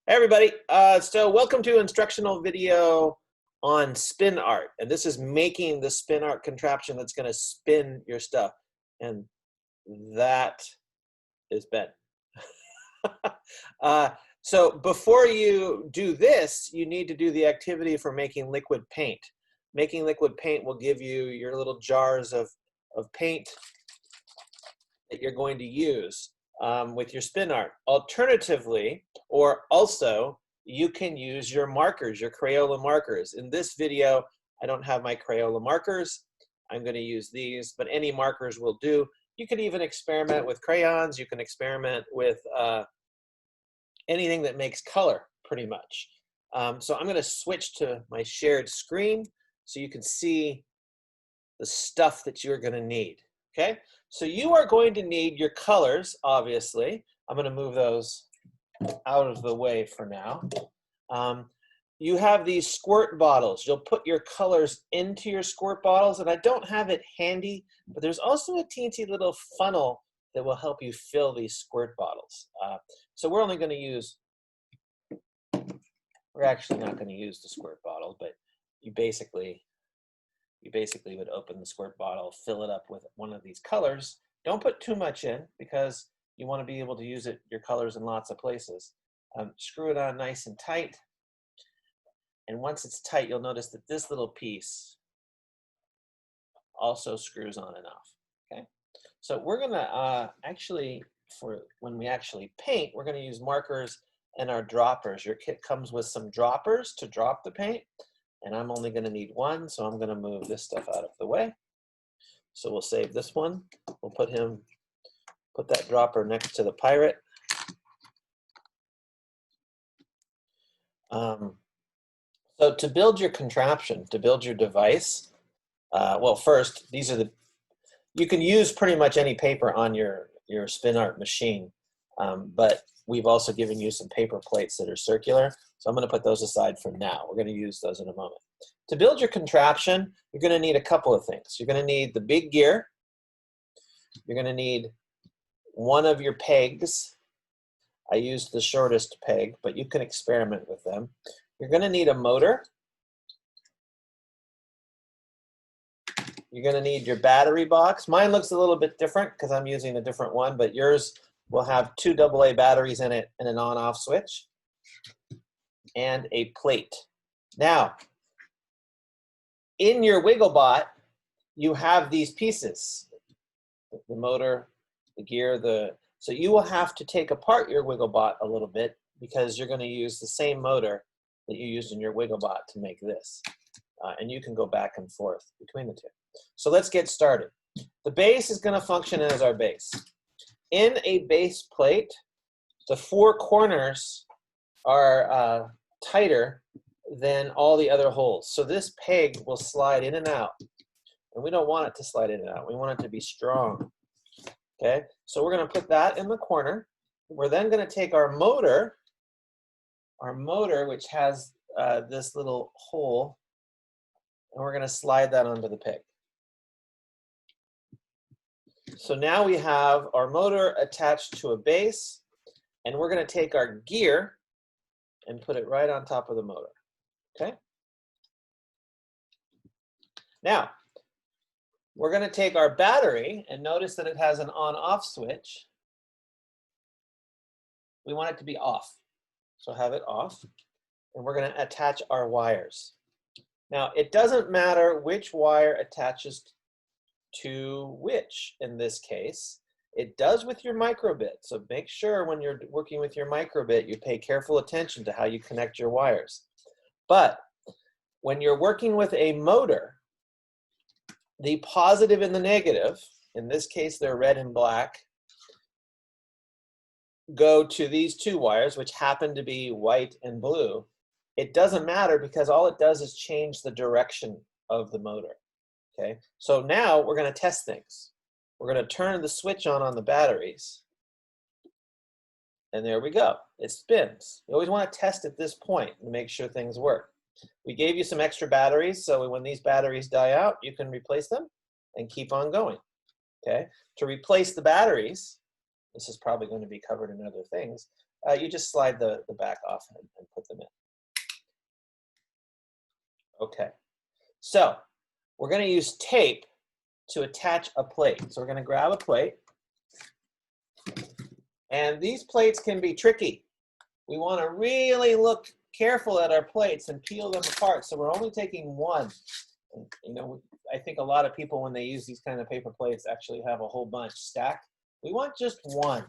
Hey everybody, so welcome to instructional video on Spinart, and this is making the Spinart contraption that's going to spin your stuff, and that is Ben. So before you do this, you need to do the activity for making liquid paint. Making liquid paint will give you your little jars of paint that you're going to use with your Spinart. Alternatively, or also, you can use your markers, your Crayola markers. In this video, I don't have my Crayola markers. I'm going to use these, but any markers will do. You can even experiment with crayons. You can experiment with anything that makes color, pretty much. So I'm going to switch to my shared screen so you can see the stuff that you're going to need. Okay, so you are going to need your colors, obviously. I'm going to move those out of the way for now. You have these squirt bottles. You'll put your colors into your squirt bottles, and I don't have it handy, but there's also a teensy little funnel that will help you fill these squirt bottles. So we're only going to use, we're actually not going to use the squirt bottle, but you basically would open the squirt bottle, fill it up with one of these colors. Don't put too much in because you want to be able to use your colors in lots of places. Screw it on nice and tight. And once it's tight, you'll notice that this little piece also screws on and off. Okay, so we're gonna actually, for when we actually paint, we're gonna use markers and our droppers. Your kit comes with some droppers to drop the paint, and I'm only gonna need one, so I'm gonna move this stuff out of the way. So we'll save this one. We'll put that dropper next to the pirate. So to build your contraption, to build your device, well, first, you can use pretty much any paper on your Spinart machine, but we've also given you some paper plates that are circular, so I'm going to put those aside for now. We're going to use those in a moment. To build your contraption, you're going to need a couple of things. You're going to need the big gear. You're going to need one of your pegs. I used the shortest peg, but you can experiment with them. You're going to need a motor. You're going to need your battery box. Mine looks a little bit different because I'm using a different one, but yours will have 2 AA batteries in it and an on-off switch and a plate. Now, in your Wigglebot, you have these pieces, the motor, the gear, so you will have to take apart your Wigglebot a little bit because you're going to use the same motor that you used in your Wigglebot to make this. And you can go back and forth between the two. So let's get started. The base is going to function as our base. In a base plate, the 4 corners are tighter than all the other holes. So this peg will slide in and out. And we don't want it to slide in and out. We want it to be strong. Okay, so we're going to put that in the corner. We're then going to take our motor, which has this little hole, and we're going to slide that onto the peg. So now we have our motor attached to a base, and we're going to take our gear and put it right on top of the motor. Okay? Now, we're going to take our battery, and notice that it has an on-off switch. We want it to be off. So have it off, and we're going to attach our wires. Now, it doesn't matter which wire attaches to which in this case. It does with your microbit, so make sure when you're working with your microbit you pay careful attention to how you connect your wires. But when you're working with a motor, the positive and the negative, in this case they're red and black, go to these 2 wires, which happen to be white and blue. It doesn't matter because all it does is change the direction of the motor. Okay, so now we're going to test things. We're going to turn the switch on the batteries, and there we go. It spins. You always want to test at this point and make sure things work. We gave you some extra batteries, so when these batteries die out, you can replace them and keep on going. Okay, to replace the batteries, this is probably going to be covered in other things, You just slide the back off and put them in. Okay, so we're going to use tape to attach a plate. So we're going to grab a plate. And these plates can be tricky. We want to really look careful at our plates and peel them apart. So we're only taking one. And, you know, I think a lot of people, when they use these kind of paper plates, actually have a whole bunch stacked. We want just one,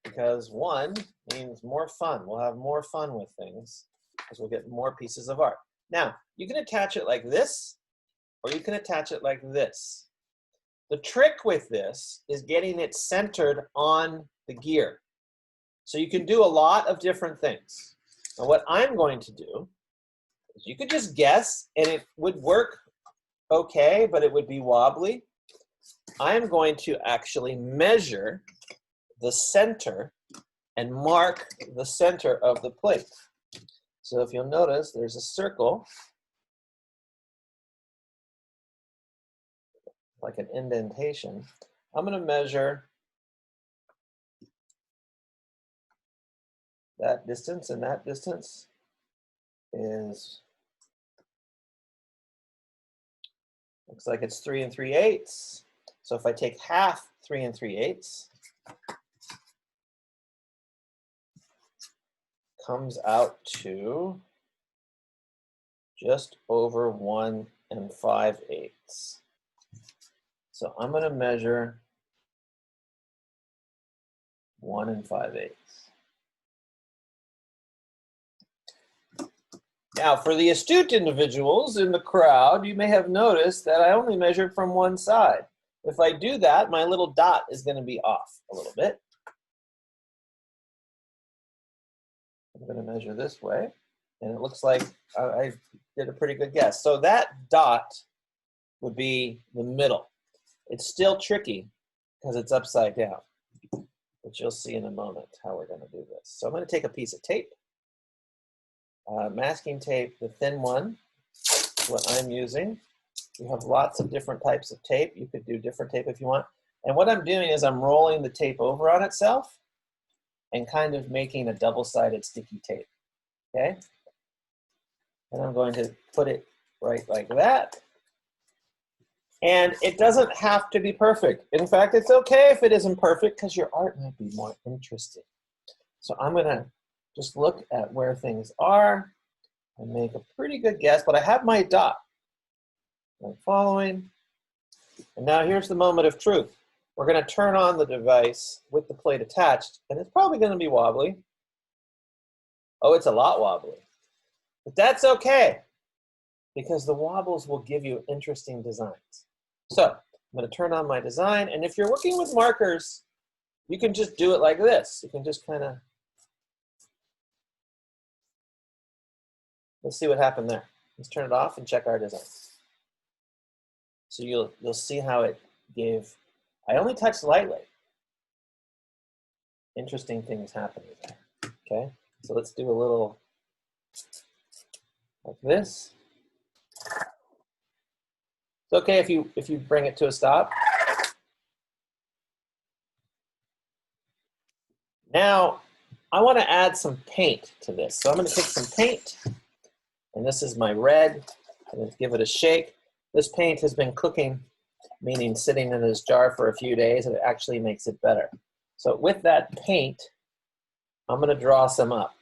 because one means more fun. We'll have more fun with things because we'll get more pieces of art. Now, you can attach it like this, or you can attach it like this. The trick with this is getting it centered on the gear. So you can do a lot of different things. Now what I'm going to do is, you could just guess and it would work okay, but it would be wobbly. I'm going to actually measure the center and mark the center of the plate. So if you'll notice, there's a circle, like an indentation. I'm going to measure that distance, and that distance is, looks like it's 3 3/8. So if I take half 3 3/8, comes out to just over 1 5/8. So I'm going to measure 1 5/8. Now, for the astute individuals in the crowd, you may have noticed that I only measured from one side. If I do that, my little dot is going to be off a little bit. I'm going to measure this way, and it looks like I did a pretty good guess. So that dot would be the middle. It's still tricky because it's upside down, but you'll see in a moment how we're going to do this. So I'm going to take a piece of tape, masking tape, the thin one, is what I'm using. You have lots of different types of tape. You could do different tape if you want. And what I'm doing is I'm rolling the tape over on itself and kind of making a double-sided sticky tape, okay? And I'm going to put it right like that. And it doesn't have to be perfect. In fact, it's okay if it isn't perfect, because your art might be more interesting. So I'm gonna just look at where things are and make a pretty good guess, but I have my dot. I'm following. And now here's the moment of truth. We're gonna turn on the device with the plate attached, and it's probably gonna be wobbly. Oh, it's a lot wobbly. But that's okay, because the wobbles will give you interesting designs. So I'm going to turn on my design, and if you're working with markers, you can just do it like this. You can just kind of, let's see what happened there. Let's turn it off and check our design. So you'll see how it gave, I only touched lightly. Interesting things happening there, okay? So let's do a little like this. It's okay if you bring it to a stop. Now, I want to add some paint to this. So I'm going to take some paint, and this is my red. I'm going to give it a shake. This paint has been cooking, meaning sitting in this jar for a few days, and it actually makes it better. So with that paint, I'm going to draw some up.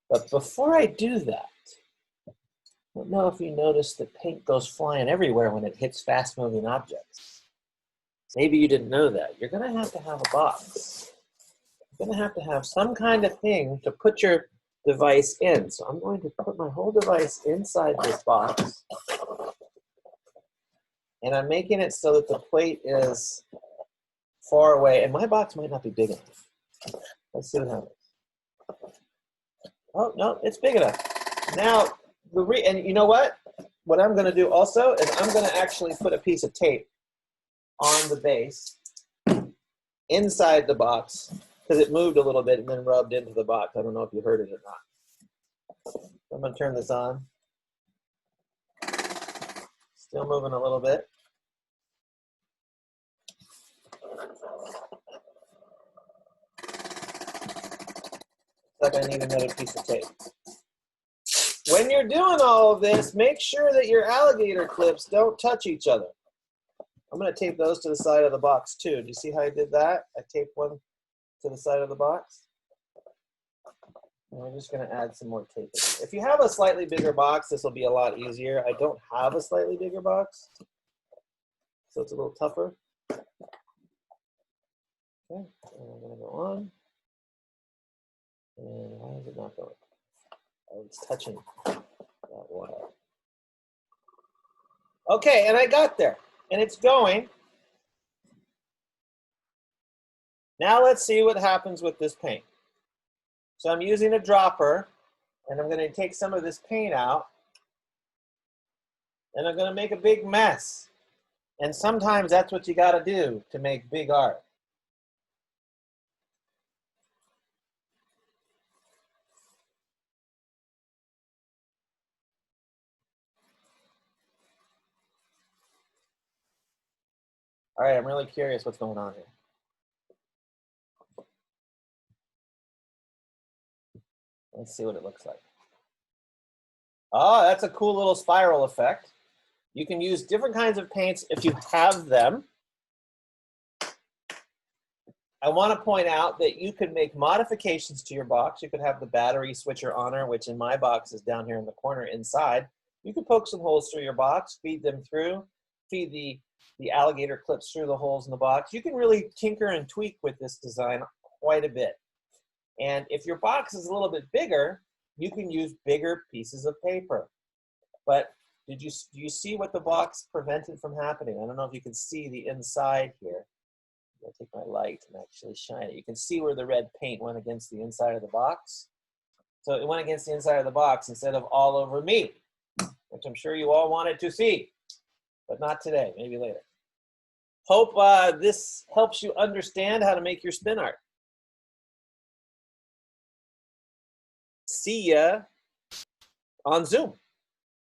But before I do that, I don't know if you noticed that paint goes flying everywhere when it hits fast-moving objects. Maybe you didn't know that. You're going to have a box. You're going to have some kind of thing to put your device in. So I'm going to put my whole device inside this box. And I'm making it so that the plate is far away. And my box might not be big enough. Let's see what happens. Oh, no, it's big enough. Now, and you know what? What I'm going to do also is I'm going to actually put a piece of tape on the base inside the box, because it moved a little bit and then rubbed into the box. I don't know if you heard it or not. I'm going to turn this on. Still moving a little bit. Like I need another piece of tape. When you're doing all of this, make sure that your alligator clips don't touch each other. I'm going to tape those to the side of the box too. Do you see how I did that? I taped one to the side of the box. And we're just going to add some more tape. If you have a slightly bigger box, this will be a lot easier. I don't have a slightly bigger box, so it's a little tougher. Okay, and I'm going to go on. And why is it not going? Oh, it's touching that wire. Okay, and I got there, and it's going. Now let's see what happens with this paint. So I'm using a dropper, and I'm going to take some of this paint out, and I'm going to make a big mess. And sometimes that's what you got to do to make big art. All right, I'm really curious what's going on here. Let's see what it looks like. Oh, that's a cool little spiral effect. You can use different kinds of paints if you have them. I want to point out that you could make modifications to your box. You could have the battery switcher on her, which in my box is down here in the corner inside. You could poke some holes through your box, feed them through, feed the alligator clips through the holes in the box. You can really tinker and tweak with this design quite a bit. And if your box is a little bit bigger, you can use bigger pieces of paper. But do you see what the box prevented from happening? I don't know if you can see the inside here. I'll take my light and actually shine it. You can see where the red paint went against the inside of the box. So it went against the inside of the box instead of all over me, which I'm sure you all wanted to see, but not today, maybe later. Hope this helps you understand how to make your spin art. See ya on Zoom.